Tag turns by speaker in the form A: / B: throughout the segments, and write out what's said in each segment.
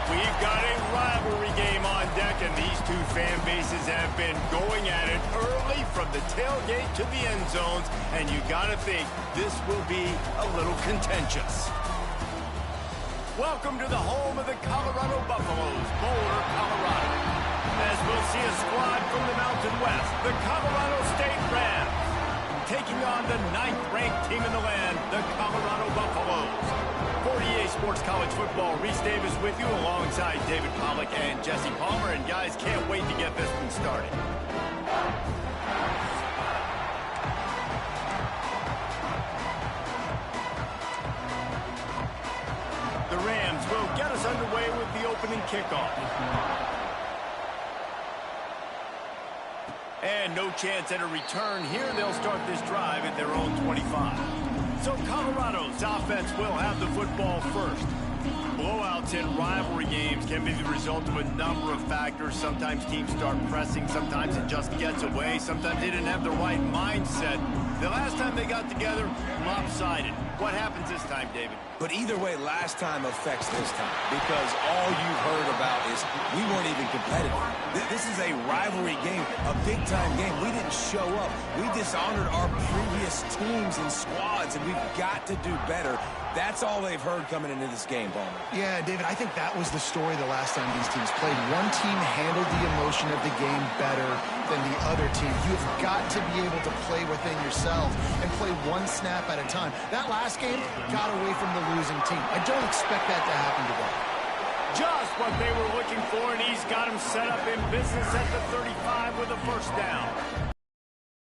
A: We've got a rivalry game on deck, and these two fan bases have been going at it early from the tailgate to the end zones, and you got to think this will be a little contentious. Welcome to the home of the Colorado Buffaloes, Boulder, Colorado. As we'll see a squad from the Mountain West, the Colorado State Rams, taking on the 9th-ranked team in the land, the Colorado Buffaloes. 48 Sports College Football, Reese Davis with you alongside David Pollack and Jesse Palmer. And guys, can't wait to get this one started. The Rams will get us underway with the opening kickoff. And no chance at a return here. They'll start this drive at their own 25. So Colorado's offense will have the football first. Blowouts in rivalry games can be the result of a number of factors. Sometimes teams start pressing, sometimes it just gets away, sometimes they didn't have the right mindset. The last time they got together, lopsided. What happens this time, David?
B: But either way, last time affects this time, because all you've heard about is we weren't even competitive. This is a rivalry game, a big-time game. We didn't show up. We dishonored our previous teams and squads, and we've got to do better. That's all they've heard coming into this game, Bowman.
C: Yeah, David, I think that was the story the last time these teams played. One team handled the emotion of the game better than the other team. You've got to be able to play within yourself and play one snap at a time. That last game got away from the losing team. I don't expect that to happen today.
A: Just what they were looking for, and he's got him set up in business at the 35 with a first down.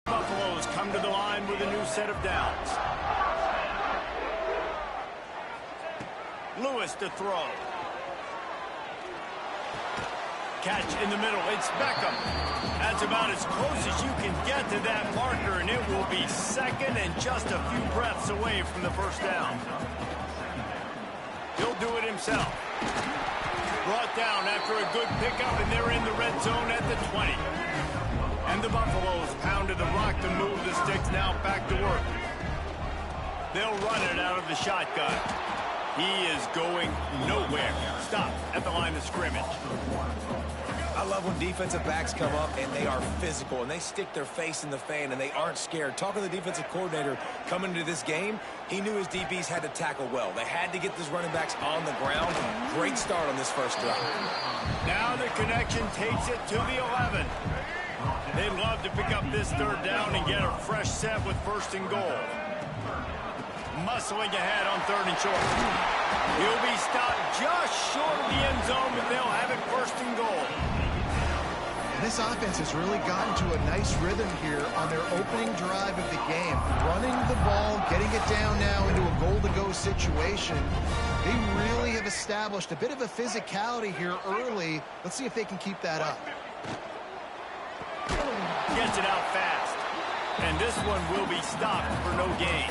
A: Buffaloes come to the line with a new set of downs. Lewis to throw. Catch in the middle. It's Beckham. That's about as close as you can get to that marker, and it will be second and just a few breaths away from the first down. He'll do it himself. Brought down after a good pickup, and they're in the red zone at the 20. And the Buffaloes pounded the rock to move the sticks, now back to work. They'll run it out of the shotgun. He is going nowhere. Stop at the line of scrimmage.
B: I love when defensive backs come up and they are physical and they stick their face in the fan and they aren't scared. Talking to the defensive coordinator coming into this game, he knew his DBs had to tackle well. They had to get these running backs on the ground. Great start on this first drive.
A: Now the connection takes it to the 11. They'd love to pick up this third down and get a fresh set with first and goal. Muscling ahead on third and short. He'll be stopped just short of the end zone, but they'll have it first and goal.
C: This offense has really gotten to a nice rhythm here on their opening drive of the game. Running the ball, getting it down now into a goal-to-go situation. They really have established a bit of a physicality here early. Let's see if they can keep that up.
A: Gets it out fast. And this one will be stopped for no gain.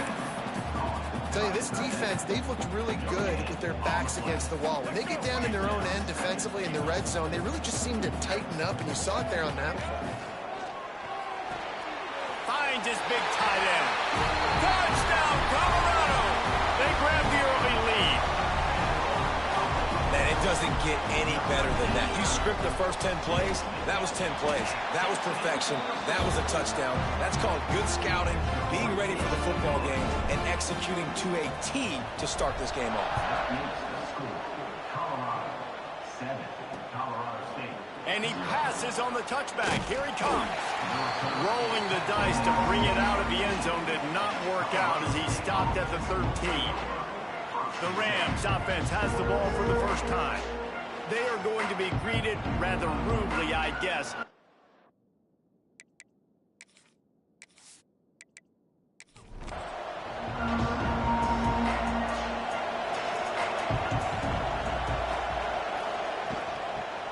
C: I tell you, this defense, they've looked really good with their backs against the wall. When they get down in their own end defensively in the red zone, they really just seem to tighten up, and you saw it there on that play.
A: Finds his big tight end. Touchdown, Colorado! They grab the early lead.
B: Man, it doesn't get any better than that. You script the first 10 plays, that was 10 plays. That was perfection. That was a touchdown. That's called good scouting, being ready for the football game, and executing to a T to start this game off.
A: And he passes on the touchback. Here he comes. Rolling the dice to bring it out of the end zone did not work out as he stopped at the 13. The Rams offense has the ball for the first time. They are going to be greeted rather rudely, I guess.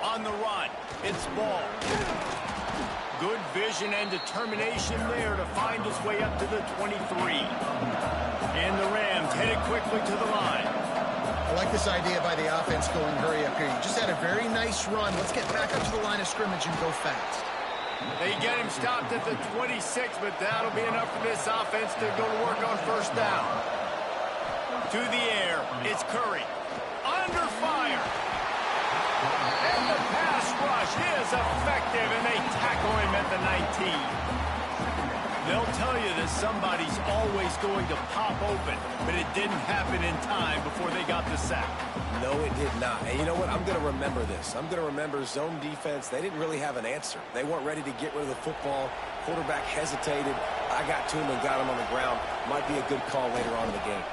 A: On the run, it's Ball. Good vision and determination there to find his way up to the 23. And the Rams headed quickly to the line.
C: I like this idea by the offense going hurry up here. You just had a very nice run. Let's get back up to the line of scrimmage and go fast.
A: They get him stopped at the 26, but that'll be enough for this offense to go to work on first down. To the air, it's Curry. Under fire. And the pass rush is effective, and they tackle him at the 19. They'll tell you that somebody's always going to pop open, but it didn't happen in time before they got the sack.
B: No, it did not. And you know what? I'm going to remember this. I'm going to remember zone defense. They didn't really have an answer. They weren't ready to get rid of the football. Quarterback hesitated. I got to him and got him on the ground. Might be a good call later on in the game.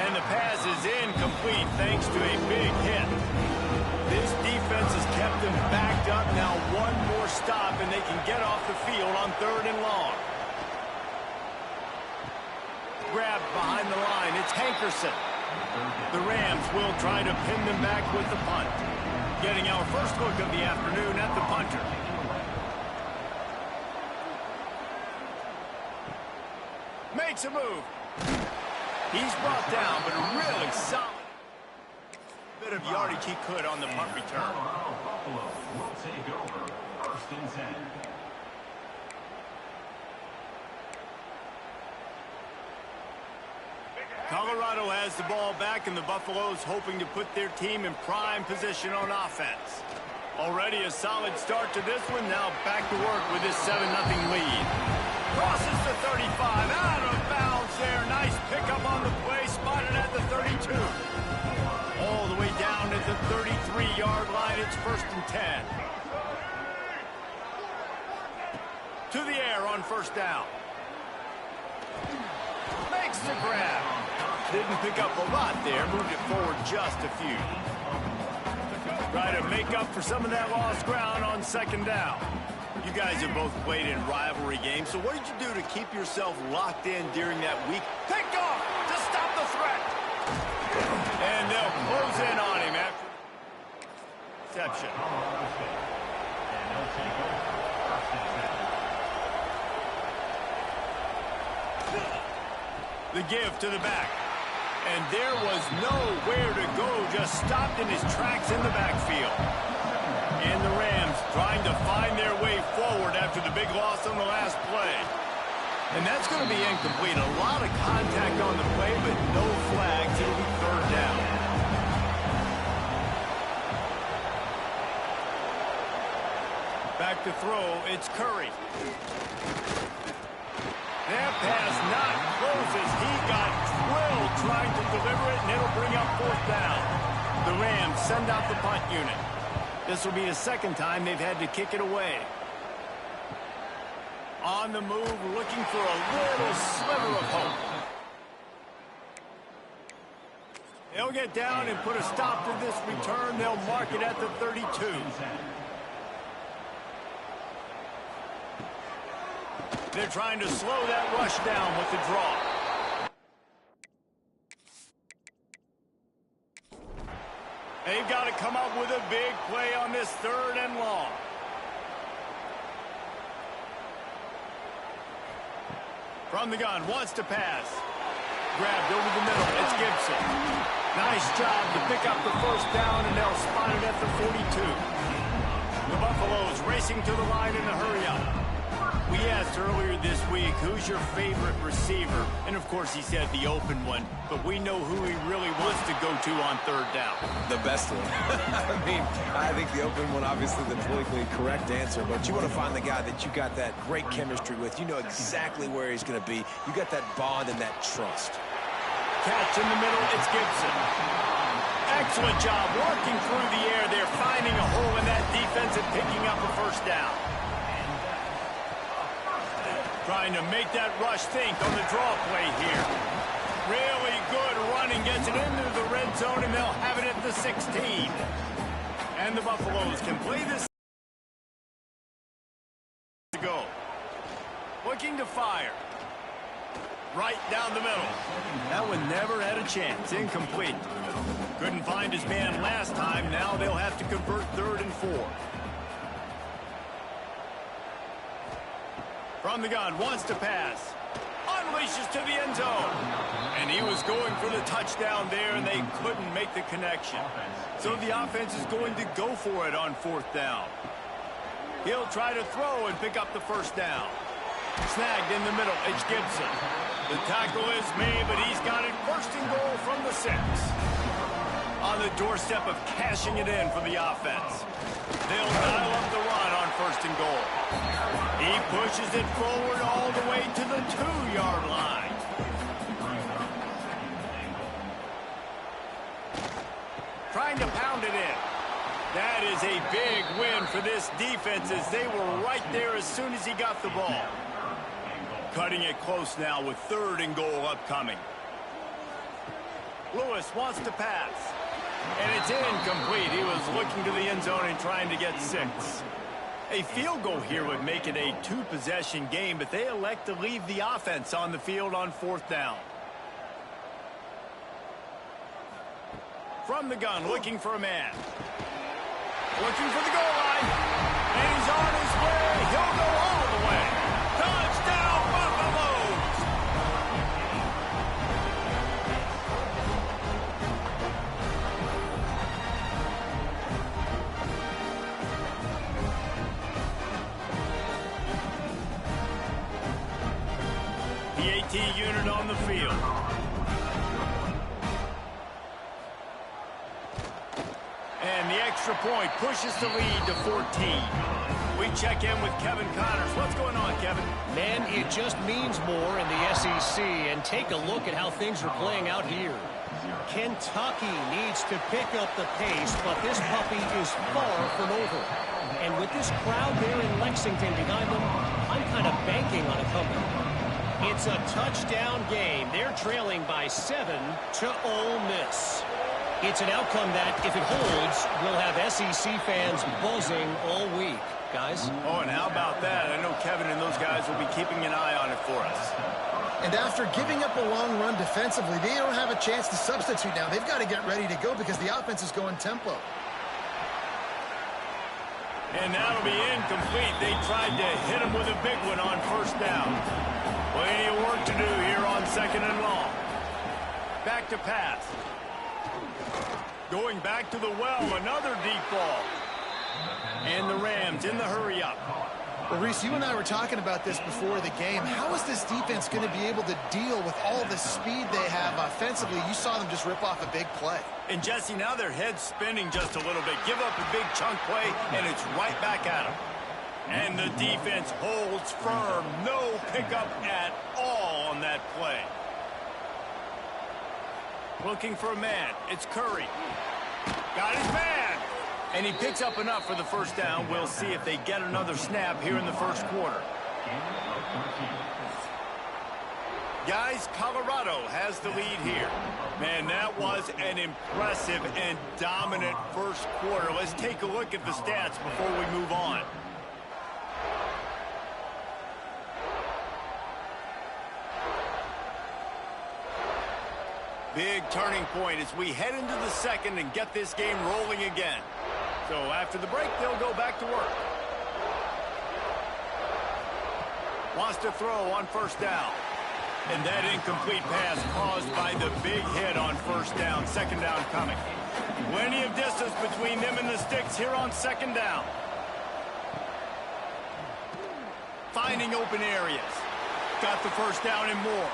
A: And the pass is incomplete thanks to a big hit. This defense has kept them backed up. Now one more stop, and they can get off the field on 3rd and long. Grabbed behind the line. It's Hankerson. The Rams will try to pin them back with the punt. Getting our first look of the afternoon at the punter. Makes a move. He's brought down, but a really solid bit of yardage he could on the punt return.
D: Buffalo will take over 1st and 10.
A: Colorado has the ball back, and the Buffaloes hoping to put their team in prime position on offense. Already a solid start to this one. Now back to work with this 7-0 lead. Crosses the 35, out of bounds there. Nice pickup on the play, spotted at the 32. All the way down at the 33-yard line. It's 1st and 10. To the air on 1st down. Makes the grab. Didn't pick up a lot there. Moved it forward just a few. Try to make up for some of that lost ground on 2nd down. You guys have both played in rivalry games, so what did you do to keep yourself locked in during that week? Pick off to stop the threat. And they'll close in on him after reception.
D: And they'll take over 1st and 10.
A: The give to the back. And there was nowhere to go, just stopped in his tracks in the backfield. And the Rams trying to find their way forward after the big loss on the last play. And that's going to be incomplete. A lot of contact on the play, but no flags. It'll be 3rd down. Back to throw, it's Curry. That pass not closes. He got drilled trying to deliver it, and it'll bring up 4th down. The Rams send out the punt unit. This will be the 2nd time they've had to kick it away. On the move, looking for a little sliver of hope. They'll get down and put a stop to this return. They'll mark it at the 32. They're trying to slow that rush down with the draw. They've got to come up with a big play on this 3rd and long. From the gun, wants to pass. Grabbed over the middle, it's Gibson. Nice job to pick up the 1st down, and they'll spot it at the 42. The Buffaloes racing to the line in a hurry-up. We asked earlier this week, who's your favorite receiver? And, of course, he said the open one, but we know who he really wants to go to on 3rd down.
B: The best one. I think the open one, obviously the politically correct answer, but you want to find the guy that you got that great chemistry with. You know exactly where he's going to be. You got that bond and that trust.
A: Catch in the middle, it's Gibson. Excellent job working through the air there, finding a hole in that defense and picking up a 1st down. Trying to make that rush think on the draw play here. Really good running, gets it into the red zone, and they'll have it at the 16. And the Buffaloes can play this to go. Looking to fire. Right down the middle. That one never had a chance. Incomplete. Couldn't find his man last time. Now they'll have to convert 3rd and 4. From the gun, wants to pass. Unleashes to the end zone. And he was going for the touchdown there, and they couldn't make the connection. So the offense is going to go for it on 4th down. He'll try to throw and pick up the 1st down. Snagged in the middle, it's Gibson. The tackle is made, but he's got it 1st and goal from the 6. on the doorstep of cashing it in for the offense. They'll dial up the run on 1st and goal. He pushes it forward all the way to the 2-yard line. Trying to pound it in. That is a big win for this defense as they were right there as soon as he got the ball. Cutting it close now with 3rd and goal upcoming. Lewis wants to pass. And it's incomplete. He was looking to the end zone and trying to get 6. A field goal here would make it a 2-possession game, but they elect to leave the offense on the field on 4th down. From the gun, looking for a man. Looking for the goal line. And he's on his way. He'll go all the way. Touchdown, Buffaloes! The AT unit on the field. And the extra point pushes the lead to 14. We check in with Kevin Connors. What's going on, Kevin?
E: Man, it just means more in the SEC. And take a look at how things are playing out here. Kentucky needs to pick up the pace, but this puppy is far from over. And with this crowd there in Lexington behind them, I'm kind of banking on a comeback. It's a touchdown game. They're trailing by 7 to Ole Miss. It's an outcome that, if it holds, will have SEC fans buzzing all week. Guys?
A: Oh, and how about that? I know Kevin and those guys will be keeping an eye on it for us.
C: And after giving up a long run defensively, they don't have a chance to substitute now. They've got to get ready to go because the offense is going tempo.
A: And that'll be incomplete. They tried to hit him with a big one on 1st down. Plenty of work to do here on 2nd and long. Back to pass. Going back to the well, another deep ball. And the Rams in the hurry-up.
C: Well, Reese, you and I were talking about this before the game. How is this defense going to be able to deal with all the speed they have offensively? You saw them just rip off a big play.
A: And, Jesse, now their head's spinning just a little bit. Give up a big chunk play, and it's right back at them. And the defense holds firm. No pickup at all on that play. Looking for a man. It's Curry. Got his man. And he picks up enough for the 1st down. We'll see if they get another snap here in the 1st quarter. Guys, Colorado has the lead here. Man, that was an impressive and dominant 1st quarter. Let's take a look at the stats before we move on. Big turning point as we head into the 2nd and get this game rolling again. So after the break, they'll go back to work. Wants to throw on 1st down. And that incomplete pass caused by the big hit on 1st down. 2nd down coming. Plenty of distance between them and the sticks here on 2nd down. Finding open areas. Got the 1st down and more.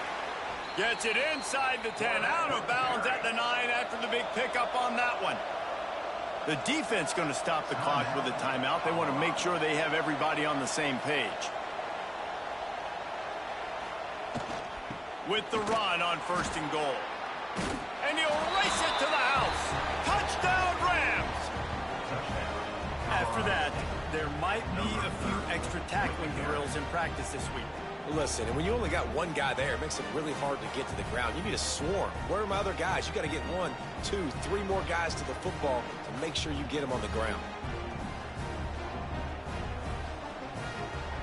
A: Gets it inside the 10, out of bounds at the 9 after the big pickup on that one. The defense going to stop the clock with a timeout. They want to make sure they have everybody on the same page. With the run on 1st and goal. And he'll race it to the house. Touchdown, Rams! After that, there might be a few extra tackling drills in practice this week.
B: Listen, and when you only got one guy there, it makes it really hard to get to the ground. You need a swarm. Where are my other guys? You got to get 1, 2, 3 more guys to the football to make sure you get them on the ground.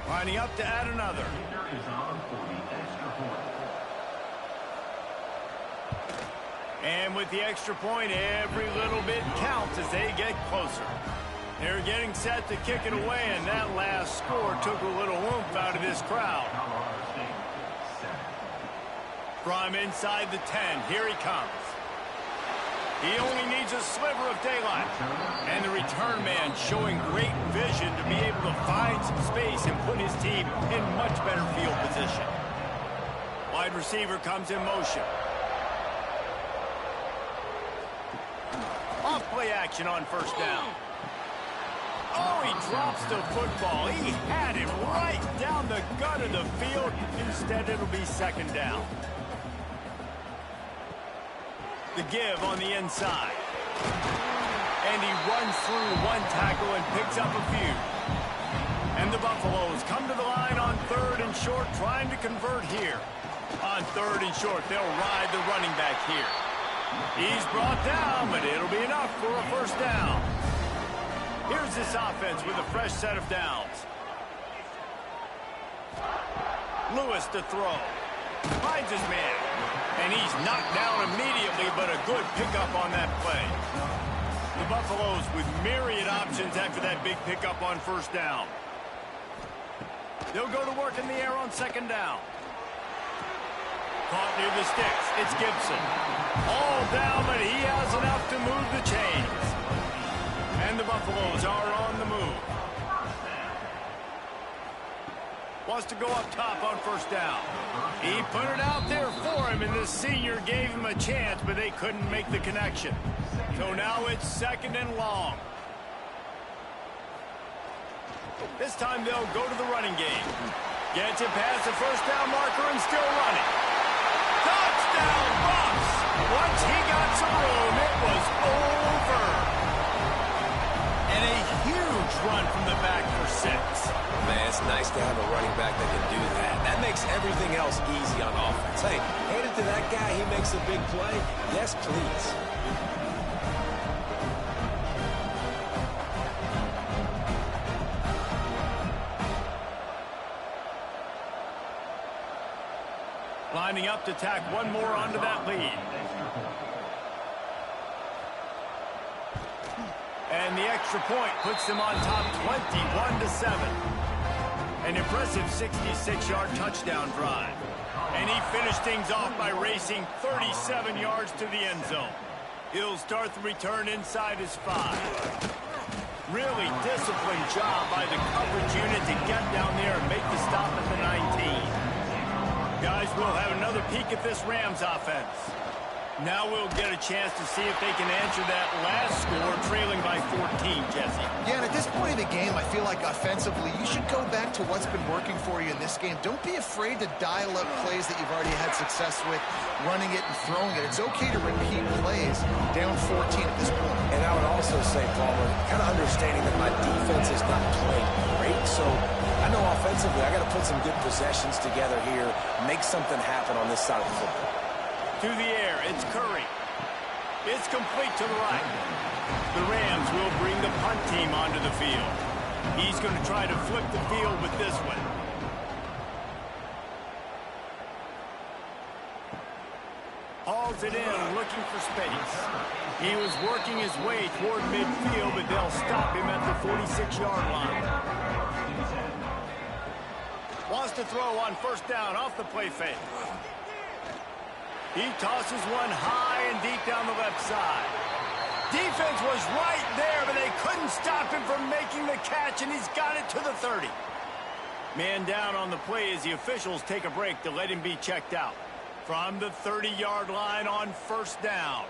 A: Lining up to add another. And with the extra point, every little bit counts as they get closer. They're getting set to kick it away, and that last score took a little oomph out of this crowd. From inside the 10, here he comes. He only needs a sliver of daylight. And the return man showing great vision to be able to find some space and put his team in much better field position. Wide receiver comes in motion. play action on first down. Oh, he drops the football. He had it right down the gut of the field. Instead, it'll be second down. The give on the inside. And he runs through one tackle and picks up a few. And the Buffaloes come to the line on 3rd and short, trying to convert here. On 3rd and short, they'll ride the running back here. He's brought down, but it'll be enough for a first down. Here's this offense with a fresh set of downs. Lewis to throw. Finds his man. And he's knocked down immediately, but a good pickup on that play. The Buffaloes with myriad options after that big pickup on first down. They'll go to work in the air on second down. Caught near the sticks. It's Gibson. All down, but he has enough to move the chains. And the Buffaloes are on the move. Wants to go up top on first down. He put it out there for him, and the senior gave him a chance, but they couldn't make the connection. So now it's second and long. This time they'll go to the running game. Gets it past the first down marker and still running. Touchdown, Buffs! Once he got some room, it was over. And a huge run from the back for 6.
B: Man, it's nice to have a running back that can do that. That makes everything else easy on offense. Hey, hand it to that guy, he makes a big play. Yes, please.
A: Lining up to tack one more onto that lead. And the extra point puts them on top 21-7. An impressive 66-yard touchdown drive. And he finished things off by racing 37 yards to the end zone. He'll start the return inside his 5. Really disciplined job by the coverage unit to get down there and make the stop at the 19. Guys, we'll have another peek at this Rams offense. Now we'll get a chance to see if they can answer that last score, trailing by 14, Jesse.
C: Yeah, and at this point of the game, I feel like offensively, you should go back to what's been working for you in this game. Don't be afraid to dial up plays that you've already had success with, running it and throwing it. It's okay to repeat plays down 14 at this point.
B: And I would also say, Palmer, kind of understanding that my defense is not playing great, so I know offensively I got to put some good possessions together here, make something happen on this side of the football.
A: To the air, it's Curry. It's complete to the right. The Rams will bring the punt team onto the field. He's going to try to flip the field with this one. Hauls it in, looking for space. He was working his way toward midfield, but they'll stop him at the 46-yard line. Wants to throw on first down off the play fake. He tosses one high and deep down the left side. Defense was right there, but they couldn't stop him from making the catch, and he's got it to the 30. Man down on the play as the officials take a break to let him be checked out. From the 30-yard line on first down.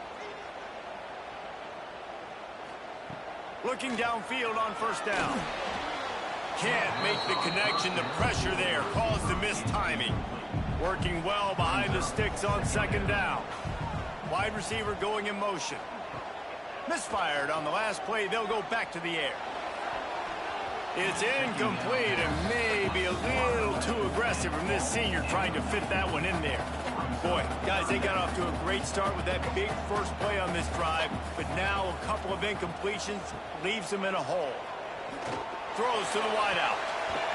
A: Looking downfield on first down. Can't make the connection. The pressure there caused the missed timing. Working well behind the sticks on second down. Wide receiver going in motion. Misfired on the last play. They'll go back to the air. It's incomplete and maybe a little too aggressive from this senior trying to fit that one in there. Boy, guys, they got off to a great start with that big first play on this drive, but now a couple of incompletions leaves them in a hole. Throws to the wideout.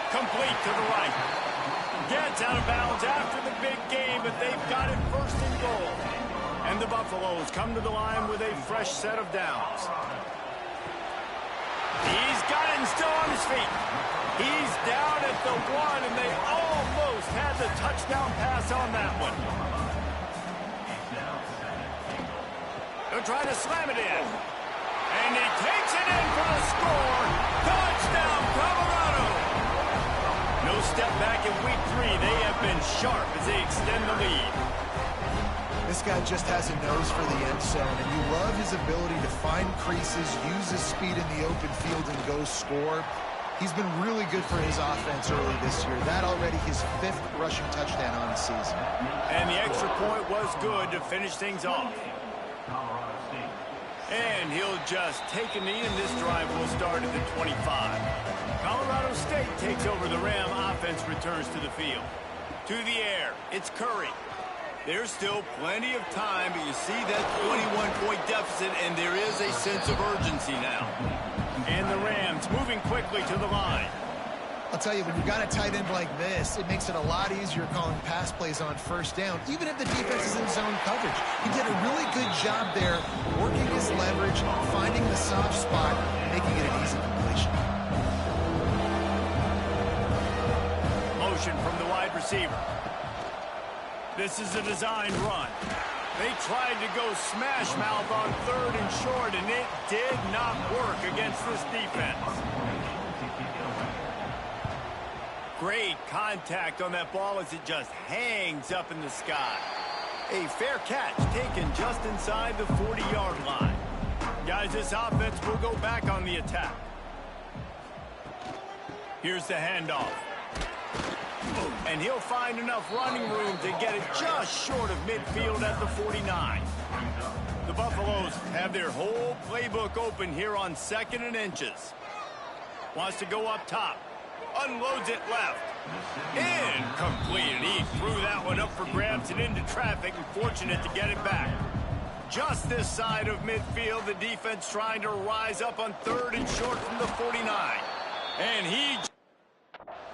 A: Complete to the right. Gets out of bounds after the big game, but they've got it first and goal. And the Buffaloes come to the line with a fresh set of downs. He's got it and still on his feet. He's down at the 1, and they almost had the touchdown pass on that one. They're trying to slam it in. And he takes it in for the score. Touchdown, Colorado. No step back in week 3. They have been sharp as they extend the lead.
C: This guy just has a nose for the end zone, and you love his ability to find creases, use his speed in the open field, and go score. He's been really good for his offense early this year. That already his 5th rushing touchdown on the season.
A: And the extra point was good to finish things off. And he'll just take a knee, and this drive will start at the 25. Colorado State takes over the Ram. Offense returns to the field. To the air, it's Curry. There's still plenty of time, but you see that 21-point deficit, and there is a sense of urgency now. And the Rams moving quickly to the line.
C: I'll tell you, when you've got a tight end like this, it makes it a lot easier calling pass plays on first down, even if the defense is in zone coverage. He did a really good job there, working his leverage, finding the soft spot, making it an easy completion.
A: Motion from the wide receiver. This is a designed run. They tried to go smash mouth on 3rd and short, and it did not work against this defense. Great contact on that ball as it just hangs up in the sky. A fair catch taken just inside the 40-yard line. Guys, this offense will go back on the attack. Here's the handoff. And he'll find enough running room to get it just short of midfield at the 49. The Buffaloes have their whole playbook open here on 2nd and inches. Wants to go up top. Unloads it left. Incomplete. He threw that one up for grabs and into traffic, and fortunate to get it back. Just this side of midfield, the defense trying to rise up on 3rd and short from the 49. And he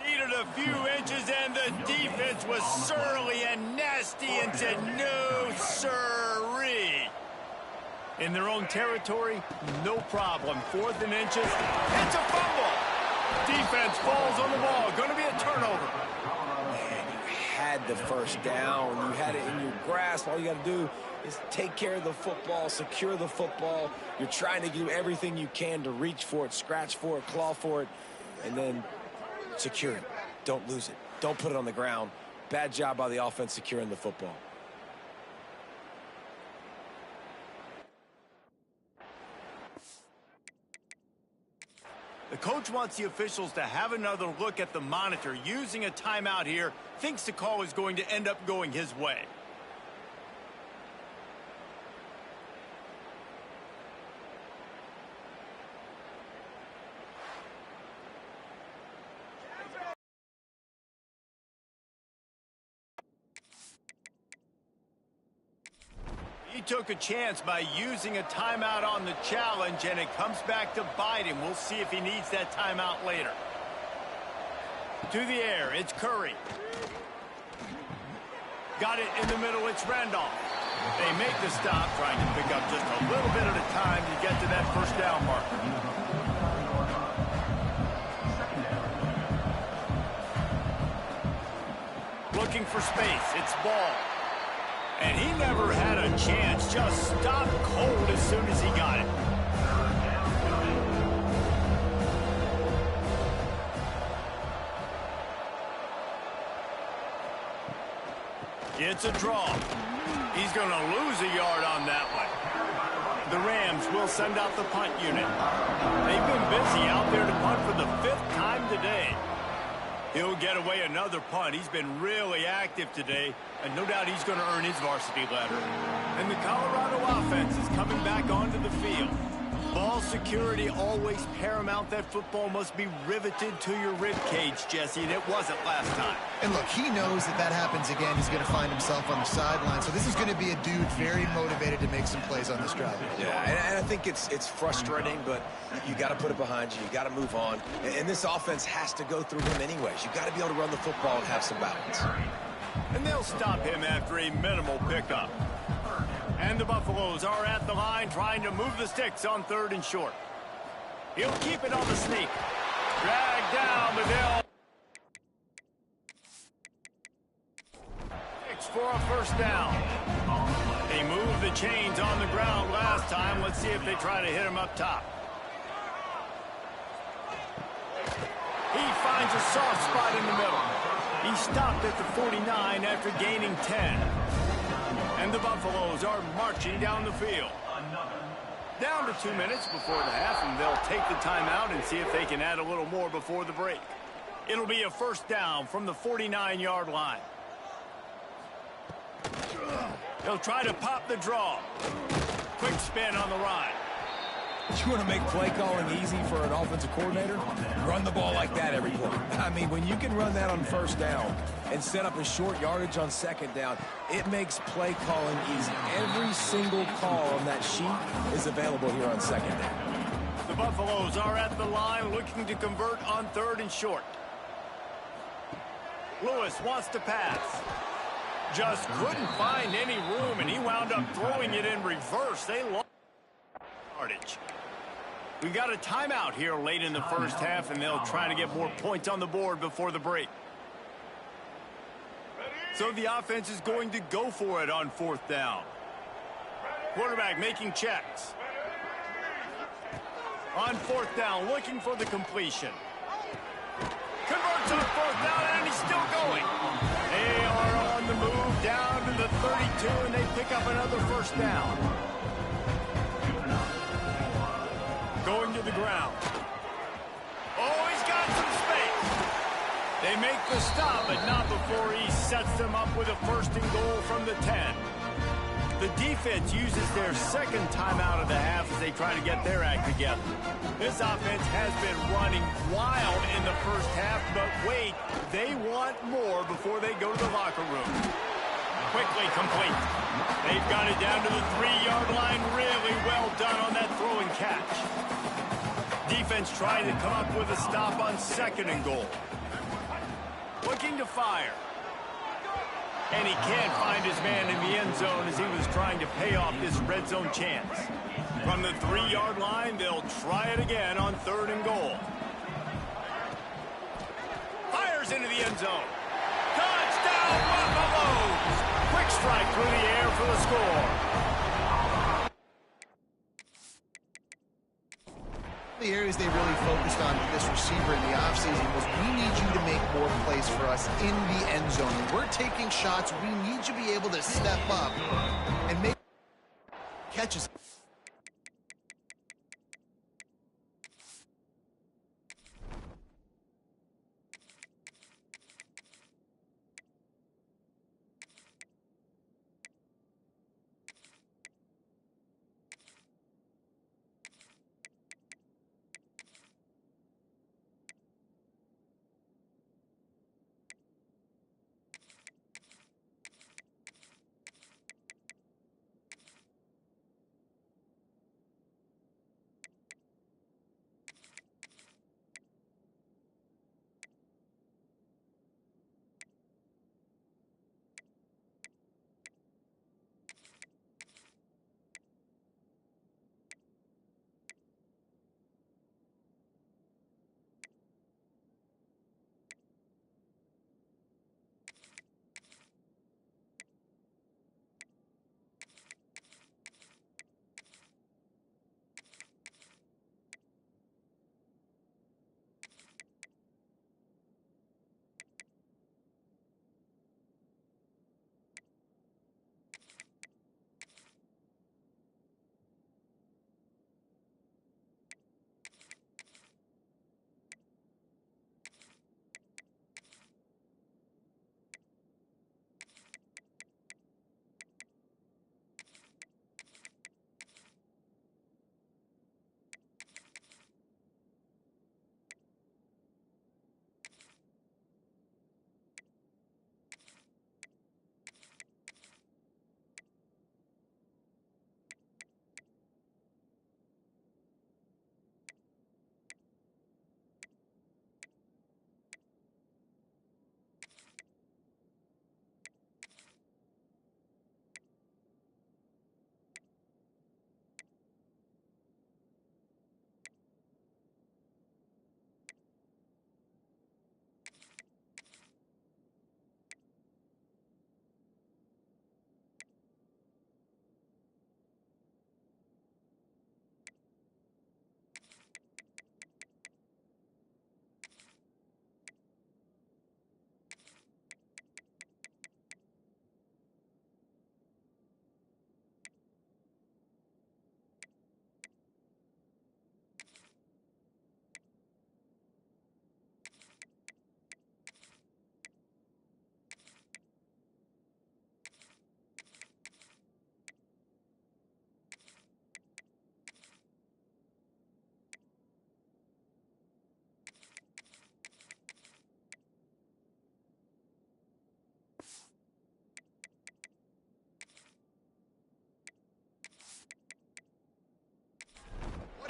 A: needed a few inches, and the defense was surly and nasty and said, no, sirree. In their own territory, no problem. 4th and inches. It's a fumble. Defense falls on the ball. Going to be a turnover.
B: Man, you had the first down. You had it in your grasp. All you got to do is take care of the football, secure the football. You're trying to do everything you can to reach for it, scratch for it, claw for it, and then secure it. Don't lose it. Don't put it on the ground. Bad job by the offense securing the football.
A: The coach wants the officials to have another look at the monitor. Using a timeout here, thinks the call is going to end up going his way. He took a chance by using a timeout on the challenge, and it comes back to bite him. We'll see if he needs that timeout later. To the air, it's Curry. Got it in the middle, it's Randolph. They make the stop, trying to pick up just a little bit at a time to get to that first down marker. Looking for space, it's Ball. And he never had a chance, just stopped cold as soon as he got it. It's a draw. He's going to lose a yard on that one. The Rams will send out the punt unit. They've been busy out there to punt for the 5th time today. He'll get away another punt. He's been really active today, and no doubt he's going to earn his varsity letter. And the Colorado offense is coming back onto the field. Ball security always paramount. That football must be riveted to your rib cage, Jesse, and it wasn't last time.
C: And look, he knows that that happens again. He's going to find himself on the sideline. So this is going to be a dude very motivated to make some plays on this drive.
B: Yeah, and I think it's frustrating, but you got to put it behind you. You got to move on. And this offense has to go through him anyways. You got to be able to run the football and have some balance.
A: And they'll stop him after a minimal pickup. And the Buffaloes are at the line trying to move the sticks on 3rd and short. He'll keep it on the sneak. Drag down the hill. For a first down. They moved the chains on the ground last time. Let's see if they try to hit him up top. He finds a soft spot in the middle. He stopped at the 49 after gaining 10. And the Buffaloes are marching down the field. Down to 2 minutes before the half, and they'll take the timeout and see if they can add a little more before the break. It'll be a first down from the 49-yard line. He'll try to pop the draw. Quick spin on the ride.
B: You want to make play calling easy for an offensive coordinator? Run the ball like that every play. I mean, when you can run that on first down and set up a short yardage on second down, it makes play calling easy. Every single call on that sheet is available here on second down.
A: The Buffaloes are at the line looking to convert on 3rd and short. Lewis wants to pass. Just couldn't find any room, and he wound up throwing it in reverse. They lost yardage. We got a timeout here late in the first half, and they'll try to get more points on the board before the break. So the offense is going to go for it on 4th down. Quarterback making checks. On 4th down, looking for the completion. Converts on 4th down, and he's still going. They are on the move down to the 32, and they pick up another first down. Going to the ground. Oh, he's got some space. They make the stop, but not before he sets them up with a 1st and goal from the 10. The defense uses their second timeout of the half as they try to get their act together. This offense has been running wild in the first half, but wait, they want more before they go to the locker room. Quickly complete. They've got it down to the 3-yard line. Really well done on that throw and catch. Defense trying to come up with a stop on 2nd and goal. Looking to fire. And he can't find his man in the end zone as he was trying to pay off this red zone chance. From the 3-yard line, they'll try it again on 3rd and goal. Fires into the end zone. Touchdown, Buffaloes! Quick strike through the air for the score.
C: The areas they really focused on with this receiver in the offseason was, we need you to make more plays for us in the end zone. When we're taking shots, we need you to be able to step up and make catches.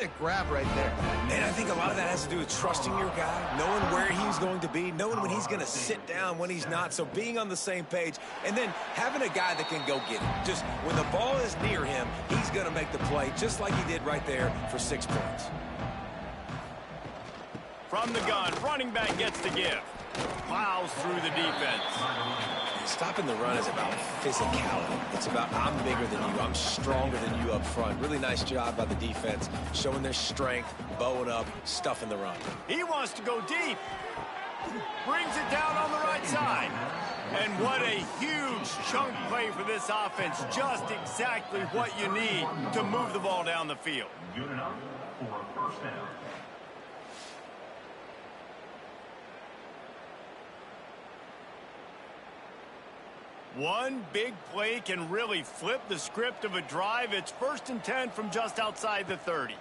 C: terrific grab right there.
B: And I think a lot of that has to do with trusting your guy, knowing where he's going to be, knowing when he's going to sit down, when he's not. So being on the same page, and then having a guy that can go get it. Just when the ball is near him, he's going to make the play, just like he did right there for 6 points.
A: From the gun, running back gets to give. Plows through the defense.
B: Stopping the run is about physicality. It's about I'm bigger than you, I'm stronger than you up front. Really nice job by the defense, showing their strength, bowing up, stuffing the run.
A: He wants to go deep. Brings it down on the right side. And what a huge chunk play for this offense. Just exactly what you need to move the ball down the field.
D: Good enough for a first down.
A: One big play can really flip the script of a drive. It's 1st and 10 from just outside the 30.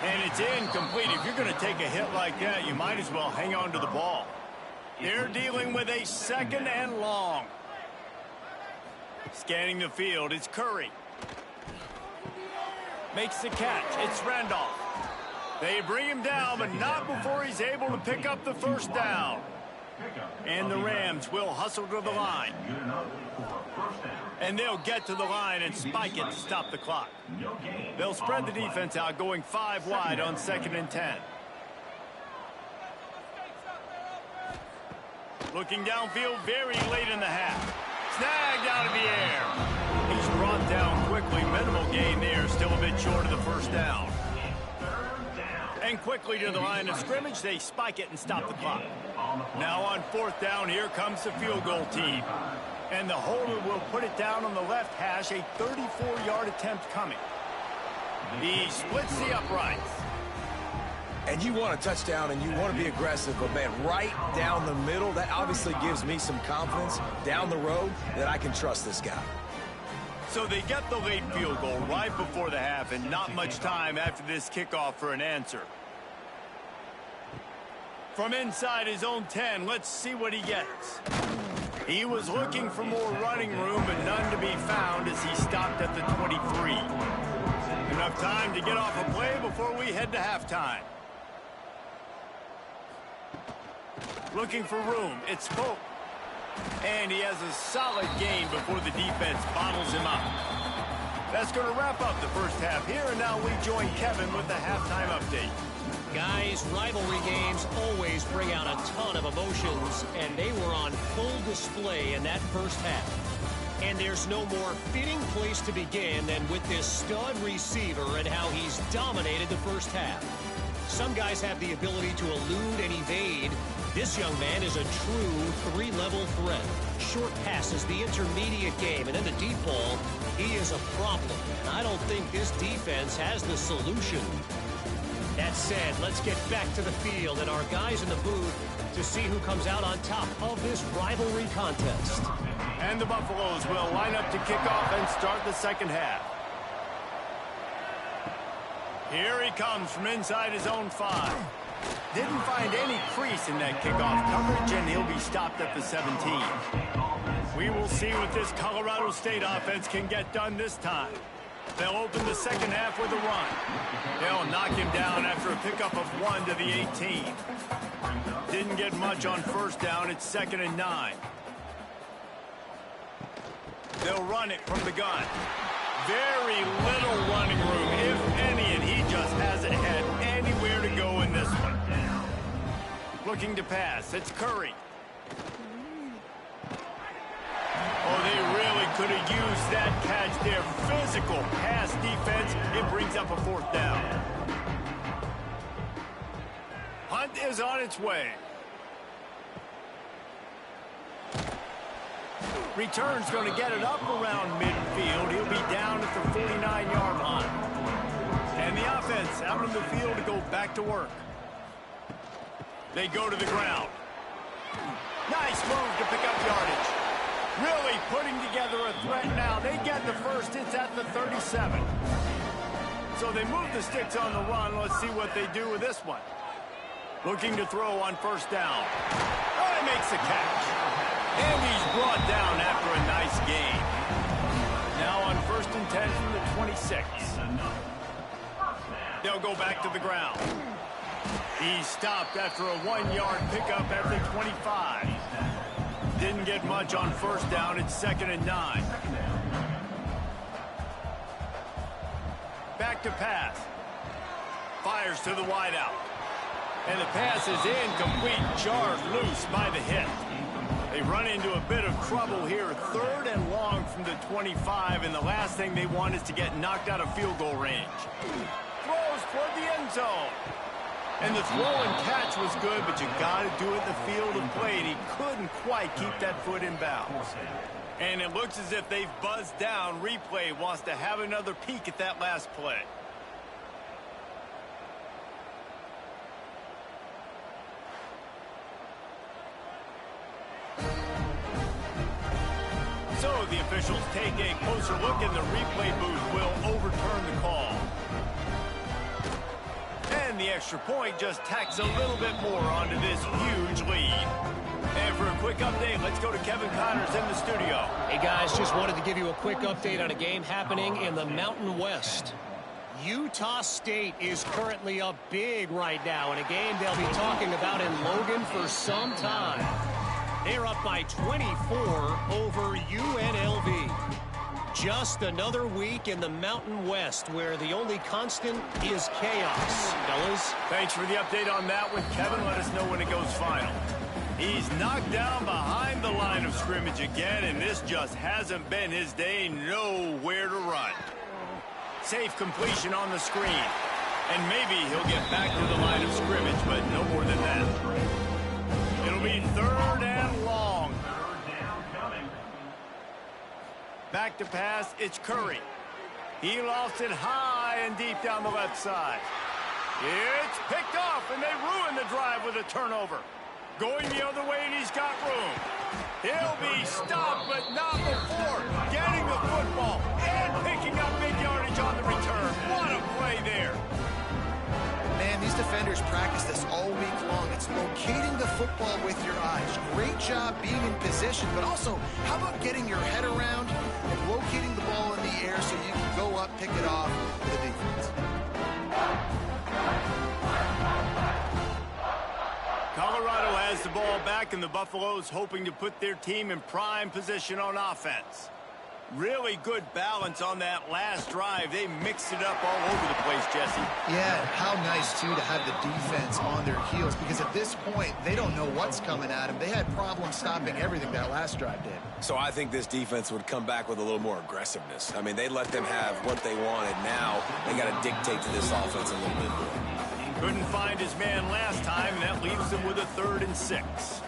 A: And it's incomplete. If you're going to take a hit like that, you might as well hang on to the ball. They're dealing with a 2nd and long. Scanning the field, it's Curry. Makes the catch. It's Randolph. They bring him down, but not before he's able to pick up the 1st down. And the Rams will hustle to the line. And they'll get to the line and spike it to stop the clock. They'll spread the defense out, going 5 wide on 2nd and 10. Looking downfield very late in the half. Snagged out of the air. He's brought down quickly. Minimal gain there, still a bit short of the 1st down. And quickly to the line of scrimmage, they spike it and stop the clock. Now on 4th down, here comes the field goal team. And the holder will put it down on the left hash, a 34-yard attempt coming. He splits the uprights.
B: And you want a touchdown and you want to be aggressive, but man, right down the middle, that obviously gives me some confidence down the road that I can trust this guy.
A: So they get the late field goal right before the half, and not much time after this kickoff for an answer. From inside his own 10, let's see what he gets. He was looking for more running room, but none to be found as he stopped at the 23. Enough time to get off a play before we head to halftime. Looking for room, it's Pope. And he has a solid gain before the defense bottles him up. That's going to wrap up the 1st half here, and now we join Kevin with the halftime update.
E: Guys, rivalry games always bring out a ton of emotions, and they were on full display in that 1st half. And there's no more fitting place to begin than with this stud receiver and how he's dominated the 1st half. Some guys have the ability to elude and evade. This young man is a true 3-level threat. Short passes, the intermediate game, and then the deep ball, he is a problem. And I don't think this defense has the solution. That said, let's get back to the field and our guys in the booth to see who comes out on top of this rivalry contest.
A: And the Buffaloes will line up to kick off and start the 2nd half. Here he comes from inside his own 5. Didn't find any crease in that kickoff coverage, and he'll be stopped at the 17. We will see what this Colorado State offense can get done this time. They'll open the 2nd half with a run. They'll knock him down after a pickup of 1 to the 18. Didn't get much on 1st down. It's 2nd and 9. They'll run it from the gun. Very little running room, if any, and he just hasn't had anywhere to go in this one. Looking to pass. It's Curry. Oh, they really could have used that catch there. Physical pass defense. It brings up a 4th down. Hunt is on its way. Return's going to get it up around midfield. He'll be down at the 49-yard line. And the offense out on the field to go back to work. They go to the ground. Nice move to pick up yardage. Really putting together a threat now. They get the 1st. It's at the 37. So they move the sticks on the run. Let's see what they do with this one. Looking to throw on 1st down. Oh, he makes the catch. And he's brought down after a nice gain. Now on 1st and 10 from the 26. They'll go back to the ground. He stopped after a 1-yard pickup at the 25. Didn't get much on 1st down. It's 2nd and 9. Back to pass. Fires to the wideout. And the pass is incomplete. Jarred loose by the hit. They run into a bit of trouble here. 3rd and long from the 25. And the last thing they want is to get knocked out of field goal range. Throws toward the end zone. And the throw and catch was good, but you got to do it in the field of play, and he couldn't quite keep that foot in bounds. And it looks as if they've buzzed down. Replay wants to have another peek at that last play. So the officials take a closer look, and the replay booth will overturn the call. And the extra point just tacks a little bit more onto this huge lead. And for a quick update, let's go to Kevin Connors in the studio.
E: Hey, guys, just wanted to give you a quick update on a game happening in the Mountain West. Utah State is currently up big right now in a game they'll be talking about in Logan for some time. They're up by 24 over UNLV. Just another week in the Mountain West where the only constant is chaos. Fellas?
A: Thanks for the update on that one, Kevin. Let us know when it goes final. He's knocked down behind the line of scrimmage again, and this just hasn't been his day. Nowhere to run. Safe completion on the screen. And maybe he'll get back to the line of scrimmage, but no more than that. It'll be 3rd and long. Back to pass, it's Curry. He lost it high and deep down the left side. It's picked off, and they ruin the drive with a turnover. Going the other way, and he's got room. He'll be stopped, but not before getting the football and picking up big yardage on the return. What a play there.
C: Man, these defenders practice this all week long. It's locating the football with your eyes. Great job being in position, but also, how about getting your head around and locating the ball in the air so you can go up, pick it off for the defense.
A: Colorado has the ball back, and the Buffaloes hoping to put their team in prime position on offense. Really good balance on that last drive. They mixed it up all over the place, Jesse.
C: Yeah, how nice, too, to have the defense on their heels, because at this point, they don't know what's coming at them. They had problems stopping everything that last drive did.
B: So I think this defense would come back with a little more aggressiveness. I mean, they let them have what they wanted. Now they got to dictate to this offense a little bit more.
A: Couldn't find his man last time, and that leaves them with a 3rd and 6.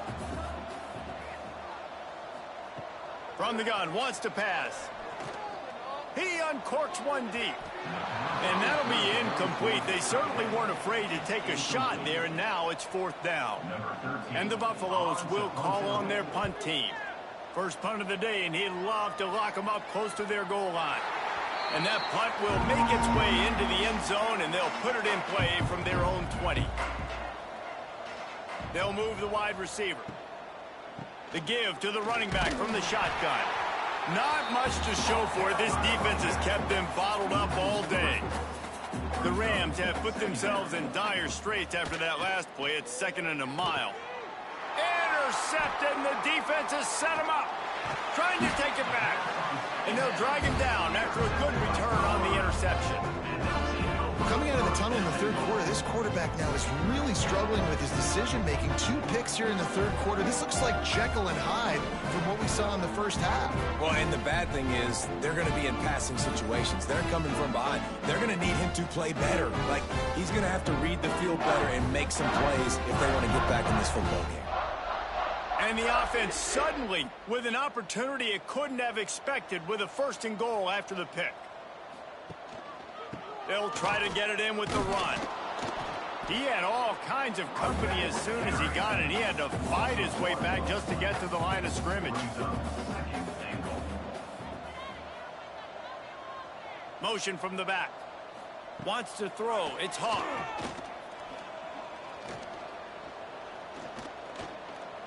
A: From the gun, wants to pass. He uncorks one deep. And that'll be incomplete. They certainly weren't afraid to take a shot there, and now it's 4th down. And the Buffaloes will call on their punt team. First punt of the day, and he'd love to lock them up close to their goal line. And that punt will make its way into the end zone, and they'll put it in play from their own 20. They'll move the wide receiver. The give to the running back from the shotgun. Not much to show for it. This defense has kept them bottled up all day. The Rams have put themselves in dire straits after that last play. It's 2nd and a mile. Intercepted, and the defense has set him up. Trying to take it back. And they'll drag him down after a good return on the interception.
C: Coming out of the tunnel in the 3rd quarter, this quarterback now is really struggling with his decision-making. 2 picks here in the 3rd quarter. This looks like Jekyll and Hyde from what we saw in the first half.
B: Well, and the bad thing is they're going to be in passing situations. They're coming from behind. They're going to need him to play better. Like, he's going to have to read the field better and make some plays if they want to get back in this football game.
A: And the offense suddenly with an opportunity it couldn't have expected with a 1st and goal after the pick. They'll try to get it in with the run. He had all kinds of company as soon as he got it. He had to fight his way back just to get to the line of scrimmage. Motion from the back. Wants to throw. It's Hawk.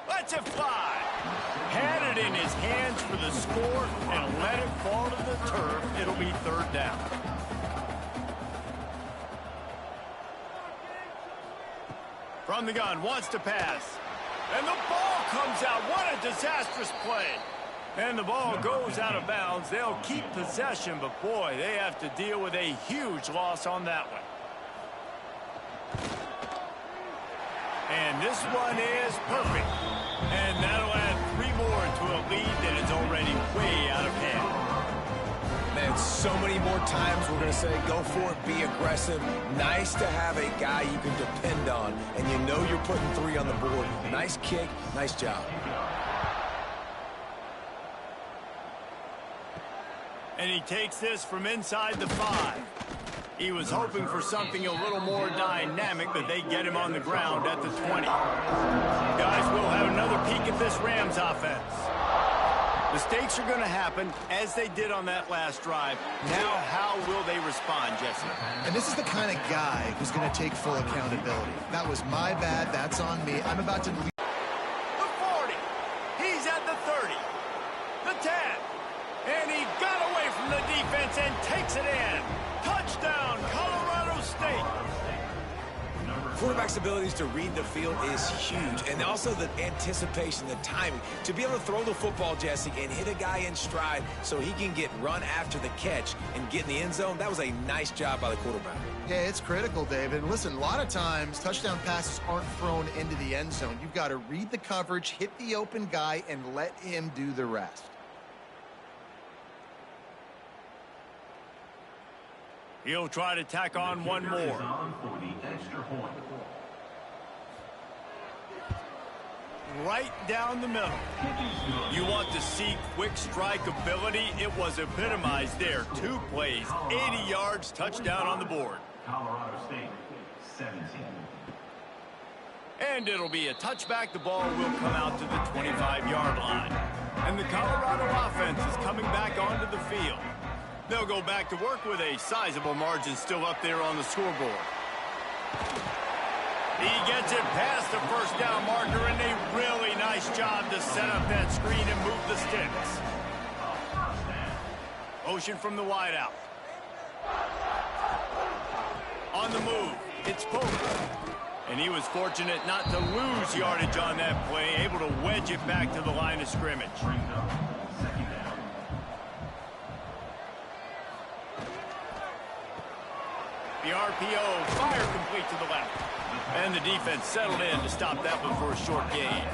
A: Lets it fly. had it in his hands for the score and let it fall to the turf. It'll be third down. From the gun, wants to pass. And the ball comes out. What a disastrous play. And the ball goes out of bounds. They'll keep possession, but boy, they have to deal with a huge loss on that one. And this one is perfect. And that'll add 3 more to a lead that is already way out of hand.
B: Man, so many more times we're going to say, go for it, be aggressive. Nice to have a guy you can depend on, and you know you're putting 3 on the board. Nice kick, nice job.
A: And he takes this from inside the 5. He was hoping for something a little more dynamic, but they get him on the ground at the 20. Guys, we'll have another peek at this Rams offense. Mistakes are going to happen, as they did on that last drive. Now, how will they respond, Jesse?
C: And this is the kind of guy who's going to take full accountability. That was my bad. That's on me. I'm about to leave.
A: The 40. He's at the 30. The 10. And he got away from the defense and takes it in. Touchdown, Colorado State.
B: Quarterback's abilities to read the field is huge, and also the anticipation, the timing. To be able to throw the football, Jesse, and hit a guy in stride so he can get run after the catch and get in the end zone, that was a nice job by the quarterback.
C: Yeah, it's critical, David. Listen, a lot of times touchdown passes aren't thrown into the end zone. You've got to read the coverage, hit the open guy, and let him do the rest.
A: He'll try to tack on one more. Right down the middle. You want to see quick strike ability? It was epitomized there. 2 plays, 80 yards, touchdown on the board.
D: Colorado State, 17.
A: And it'll be a touchback. The ball will come out to the 25-yard line. And the Colorado offense is coming back onto the field. They'll go back to work with a sizable margin still up there on the scoreboard. He gets it past the first down marker, and a really nice job to set up that screen and move the sticks. Motion from the wideout. On the move, it's Pope. And he was fortunate not to lose yardage on that play, able to wedge it back to the line of scrimmage. The RPO, fire complete to the left. And the defense settled in to stop that one for a short gain.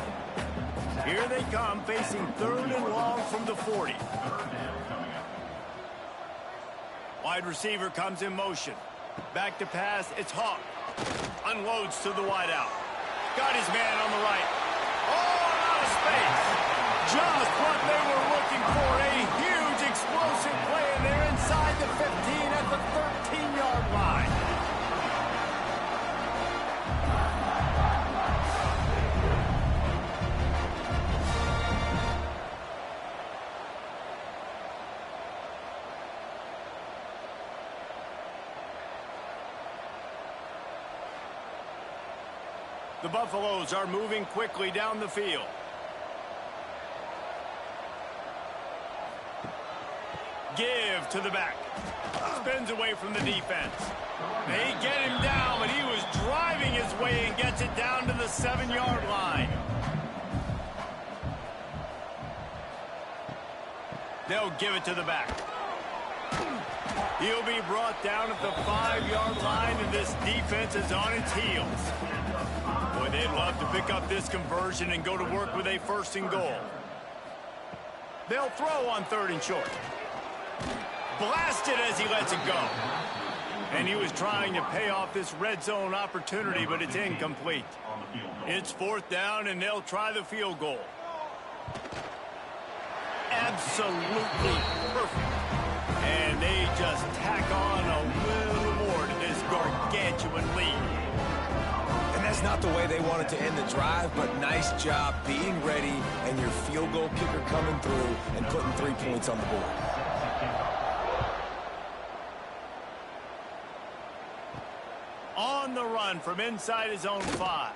A: Here they come, facing 3rd and long from the 40. Wide receiver comes in motion. Back to pass, it's Hawk. Unloads to the wideout. Got his man on the right. Oh, out of space. Just what they were looking for. A huge explosive play, and they're inside the 15 at the 13-yard line. The Buffaloes are moving quickly down the field. Give to the back. Spins away from the defense. They get him down, but he was driving his way and gets it down to the 7-yard line. They'll give it to the back. He'll be brought down at the 5-yard line, and this defense is on its heels. Boy, they'd love to pick up this conversion and go to work with a 1st and goal. They'll throw on 3rd and short. Blasted as he lets it go. And he was trying to pay off this red zone opportunity, but it's incomplete. It's 4th down, and they'll try the field goal. Absolutely perfect. And they just tack on a little more to this gargantuan lead.
B: And that's not the way they wanted to end the drive, but nice job being ready and your field goal kicker coming through and putting 3 points on the board.
A: On the right. run from inside his own 5.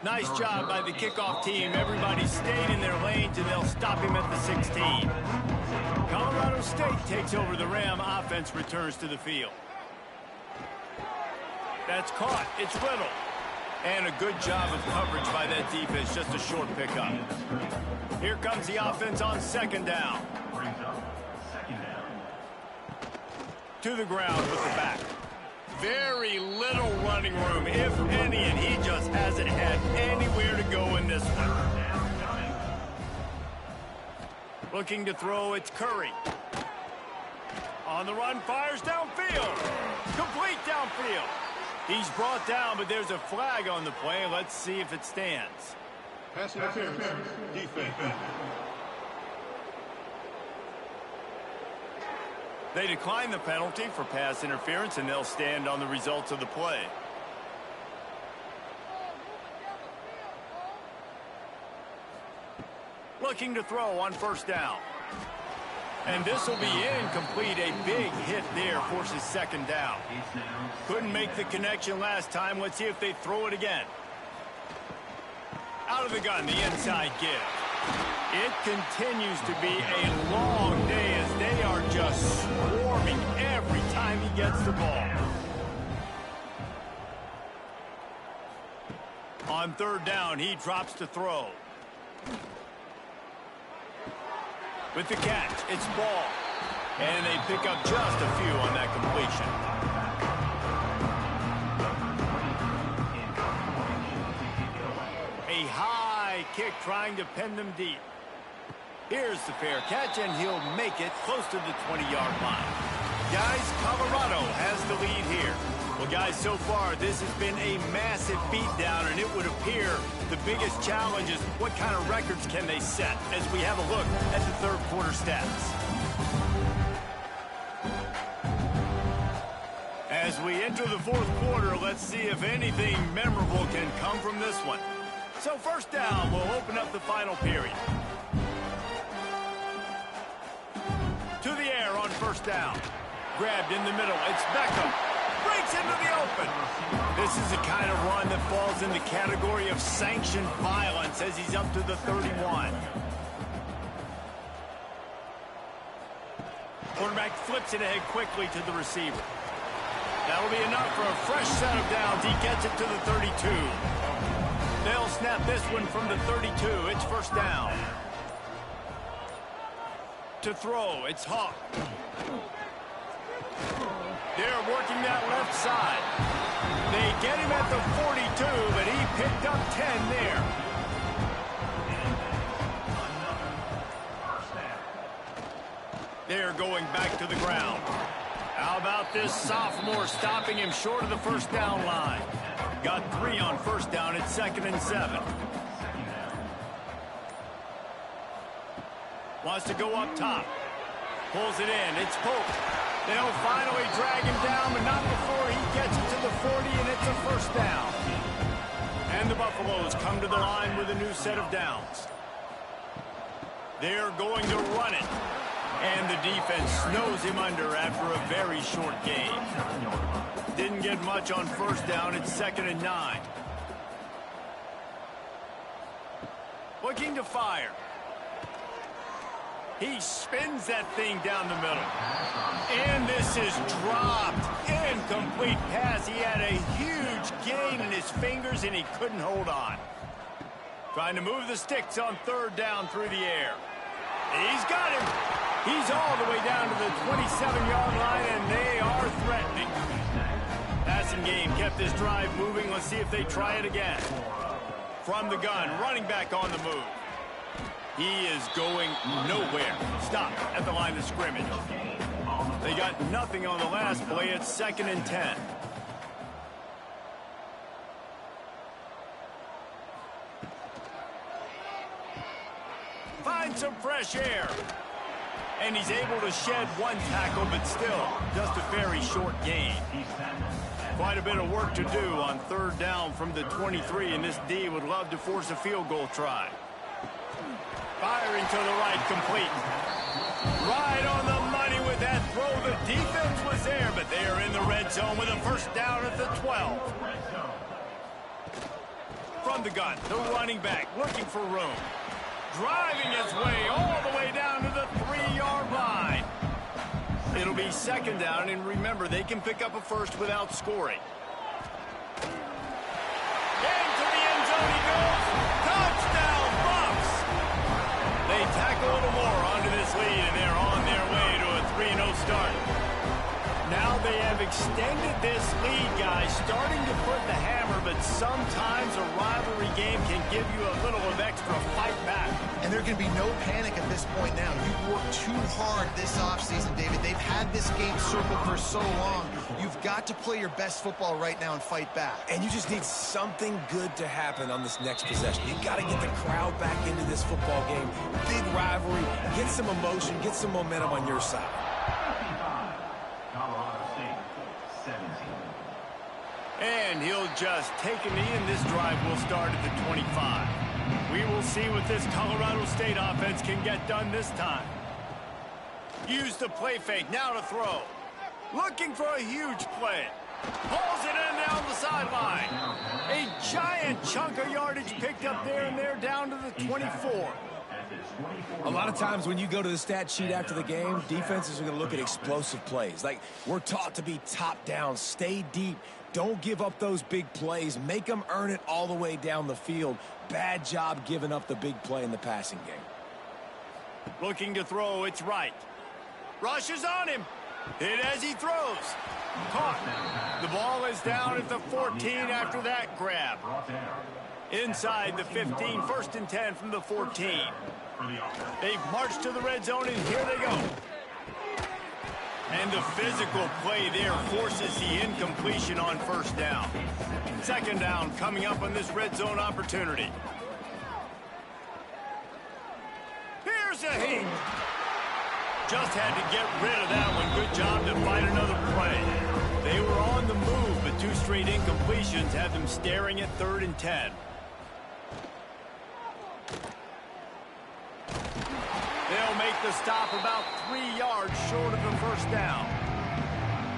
A: Nice job by the kickoff team. Everybody stayed in their lanes, and they'll stop him at the 16. Colorado State takes over the Ram. Offense returns to the field. That's caught. It's Riddle. And a good job of coverage by that defense. Just a short pickup. Here comes the offense on second down. To the ground with the back. Very little running room, if any, and he just hasn't had anywhere to go in this one. Looking to throw, it's Curry. On the run, fires downfield. Complete downfield. He's brought down, but there's a flag on the play. Let's see if it stands.
D: Pass interference. Defense.
A: They decline the penalty for pass interference, and they'll stand on the results of the play. Looking to throw on first down. And this will be incomplete. A big hit there forces second down. Couldn't make the connection last time. Let's see if they throw it again. Out of the gun, the inside give. It continues to be a long day as they are just swarming every time he gets the ball. On third down, he drops to throw. With the catch, it's Ball. And they pick up just a few on that completion. A high kick trying to pin them deep. Here's the fair catch, and he'll make it close to the 20-yard line. Guys, Colorado has the lead here. Well, guys, so far, this has been a massive beatdown, and it would appear the biggest challenge is what kind of records can they set as we have a look at the third quarter stats. As we enter the fourth quarter, let's see if anything memorable can come from this one. So first down, we'll open up the final period. To the air on first down. Grabbed in the middle. It's Beckham. Breaks into the open. This is the kind of run that falls in the category of sanctioned violence as he's up to the 31. Quarterback flips it ahead quickly to the receiver. That'll be enough for a fresh set of downs. He gets it to the 32. They'll snap this one from the 32. It's first down. To throw, it's Hawk. They're working that left side. They get him at the 42, but he picked up 10 there. They're going back to the ground. How about this sophomore stopping him short of the first down line? Got 3 on first down. It's 2nd and 7. Wants to go up top. Pulls it in. It's Pope. They'll finally drag him down, but not before he gets it to the 40, and it's a first down. And the Buffaloes come to the line with a new set of downs. They're going to run it. And the defense snows him under after a very short game. Didn't get much on first down. It's 2nd and 9. Looking to fire. He spins that thing down the middle. And this is dropped. Incomplete pass. He had a huge gain in his fingers, and he couldn't hold on. Trying to move the sticks on third down through the air. He's got him. He's all the way down to the 27-yard line, and they are threatening. Passing game kept this drive moving. Let's see if they try it again. From the gun, running back on the move. He is going nowhere. Stop at the line of scrimmage. They got nothing on the last play. It's 2nd and 10. Find some fresh air. And he's able to shed one tackle, but still just a very short gain. Quite a bit of work to do on third down from the 23, and this D would love to force a field goal try. Firing to the right, complete. Right on the money with that throw. The defense was there, but they are in the red zone with a first down at the 12. From the gun, the running back looking for room. Driving his way all the way down to the 3-yard line. It'll be second down, and remember, they can pick up a first without scoring. Into the end zone he goes. Touchdown, Bucks! They tack a little more onto this lead, and they're on their way to a 3-0 start. Now they have extended this lead, guys, starting to put the hammer, but sometimes a rivalry game can give you a little of extra fight back.
C: And there can be no panic at this point now. You've worked too hard this offseason, David. They've had this game circled for so long. You've got to play your best football right now and fight back.
B: And you just need something good to happen on this next possession. You got to get the crowd back into this football game. Big rivalry. Get some emotion. Get some momentum on your side.
A: And he'll just take a knee, and this drive will start at the 25. We will see what this Colorado State offense can get done this time. Use the play fake, now to throw. Looking for a huge play. Pulls it in down the sideline. A giant chunk of yardage picked up there, and they're down to the 24.
B: A lot of times when you go to the stat sheet after the game, defenses are going to look at explosive plays. Like, we're taught to be top down, stay deep. Don't give up those big plays. Make them earn it all the way down the field. Bad job giving up the big play in the passing game.
A: Looking to throw, it's right. Rushes on him. Hit as he throws. Caught. The ball is down at the 14 after that grab. Inside the 15, first and 10 from the 14. They've marched to the red zone, and here they go. And the physical play there forces the incompletion on first down. Second down coming up on this red zone opportunity. Here's a hit. Just had to get rid of that one. Good job to find another play. They were on the move, but two straight incompletions had them staring at 3rd and 10. They'll make the stop about 3 yards short of the first down.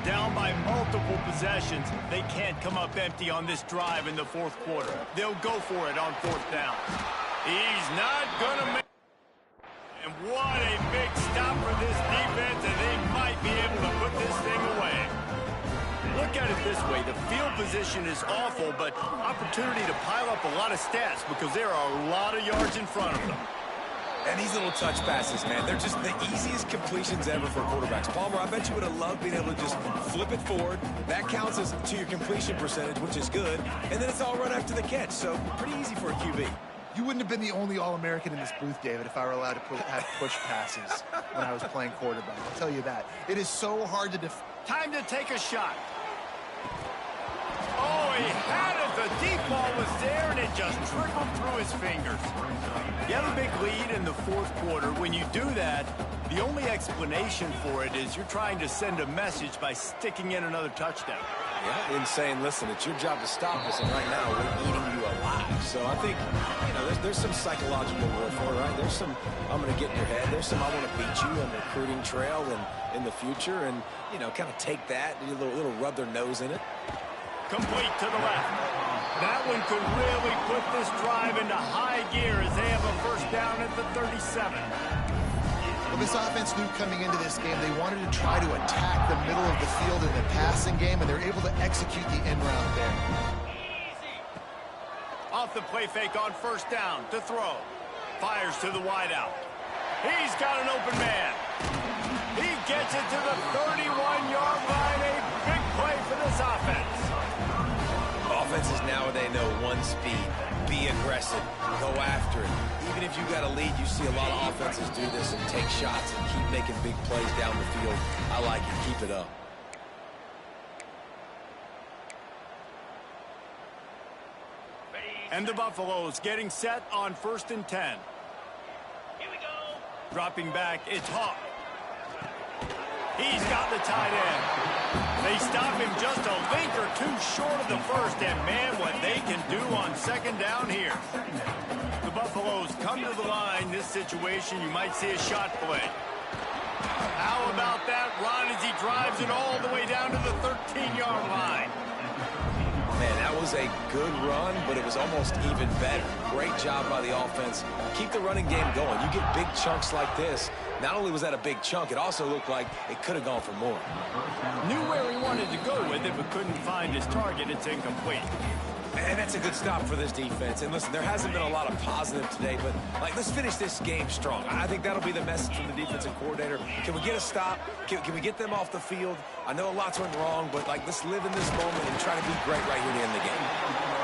A: Down by multiple possessions, they can't come up empty on this drive in the 4th quarter. They'll go for it on 4th down. He's not going to make. And what a big stop for this defense, and they might be able to put this thing away. Look at it this way. The field position is awful, but opportunity to pile up a lot of stats because there are a lot of yards in front of them.
B: And these little touch passes, man, they're just the easiest completions ever for quarterbacks. Palmer, I bet you would have loved being able to just flip it forward. That counts as to your completion percentage, which is good. And then it's all run after the catch, so pretty easy for a QB.
C: You wouldn't have been the only All-American in this booth, David, if I were allowed to have push passes when I was playing quarterback. I'll tell you that. It is so hard to
A: Time to take a shot. Oh, he had it. The deep ball was there, and it just trickled through his fingers. You have a big lead in the 4th quarter. When you do that, the only explanation for it is you're trying to send a message by sticking in another touchdown.
B: Yeah, and saying, listen, it's your job to stop us, and right now we're eating you alive. So I think, you know, there's some psychological warfare, right? There's some, I'm going to get in your head. There's some, I want to beat you on the recruiting trail and in the future, and, you know, kind of take that, a little rub their nose in it.
A: Complete to the left. That one could really put this drive into high gear as they have a first down at the 37.
C: Well, this offense knew coming into this game they wanted to try to attack the middle of the field in the passing game, and they're able to execute the end round there.
A: Off the play fake on first down to throw. Fires to the wideout. He's got an open man. He gets it to the 31-yard line. A big play for this offense.
B: Offenses nowadays know one speed. Be aggressive. Go after it. Even if you got a lead, you see a lot of offenses do this and take shots and keep making big plays down the field. I like it. Keep it up.
A: And the Buffaloes getting set on 1st and 10.
E: Here we go.
A: Dropping back, it's Hawk. He's got the tight end. They stop him just a link or two short of the first, and man, what they can do on second down here. The Buffaloes come to the line. This situation, you might see a shot play. How about that run as he drives it all the way down to the 13-yard line?
B: Man, that was a good run, but it was almost even better. Great job by the offense. Keep the running game going. You get big chunks like this. Not only was that a big chunk, it also looked like it could have gone for more.
A: Knew where he wanted to go with it, but couldn't find his target. It's incomplete.
B: And that's a good stop for this defense. And listen, there hasn't been a lot of positive today, but let's finish this game strong. I think that'll be the message from the defensive coordinator. Can we get a stop? Can we get them off the field? I know a lot's went wrong, but let's live in this moment and try to be great right here to end the game.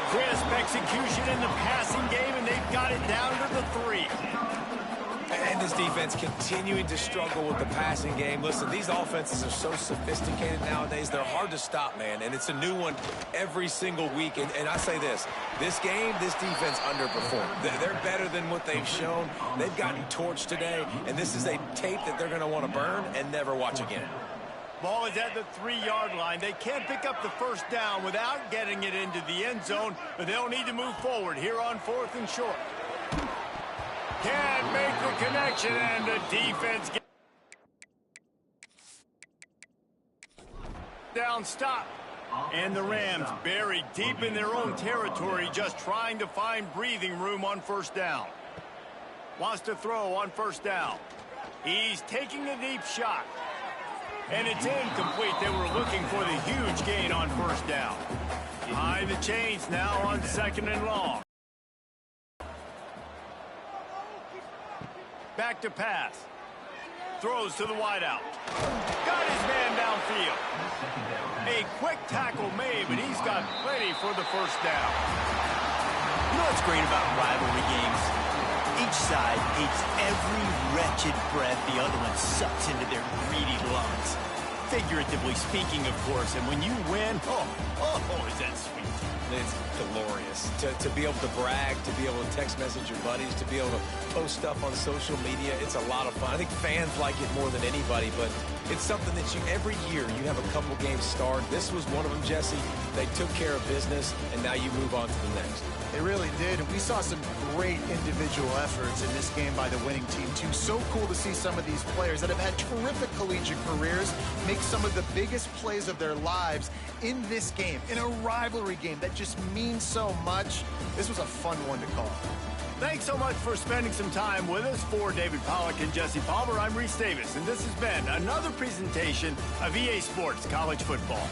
A: Crisp execution in the passing game, and they've got it down to the 3.
B: And this defense continuing to struggle with the passing game. Listen, these offenses are so sophisticated nowadays. They're hard to stop, man. And it's a new one every single week. And I say this game, this defense underperformed. They're better than what they've shown. They've gotten torched today. And this is a tape that they're going to want to burn and never watch again.
A: Ball is at the 3-yard line. They can't pick up the first down without getting it into the end zone. But they'll need to move forward here on 4th and short. Can't make the connection, and the defense gets down, stop. And the Rams buried deep in their own territory, just trying to find breathing room on 1st down. Wants to throw on 1st down. He's taking a deep shot. And it's incomplete. They were looking for the huge gain on 1st down. Behind the chains now on 2nd and long. Back to pass. Throws to the wideout. Got his man downfield. A quick tackle made, but he's got plenty for the 1st down.
F: You know what's great about rivalry games? Each side hates every wretched breath the other one sucks into their greedy lungs. Figuratively speaking, of course, and when you win, oh, is that sweet.
B: It's glorious to be able to brag, to be able to text message your buddies, to be able to post stuff on social media. It's a lot of fun. I think fans like it more than anybody, but it's something that every year you have a couple games start. This was one of them, Jesse. They took care of business, and now you move on to the next.
C: They really did, and we saw some great individual efforts in this game by the winning team, too. So cool to see some of these players that have had terrific collegiate careers make some of the biggest plays of their lives in this game, in a rivalry game that just means so much. This was a fun one to call.
A: Thanks so much for spending some time with us. For David Pollack and Jesse Palmer, I'm Reese Davis, and this has been another presentation of EA Sports College Football.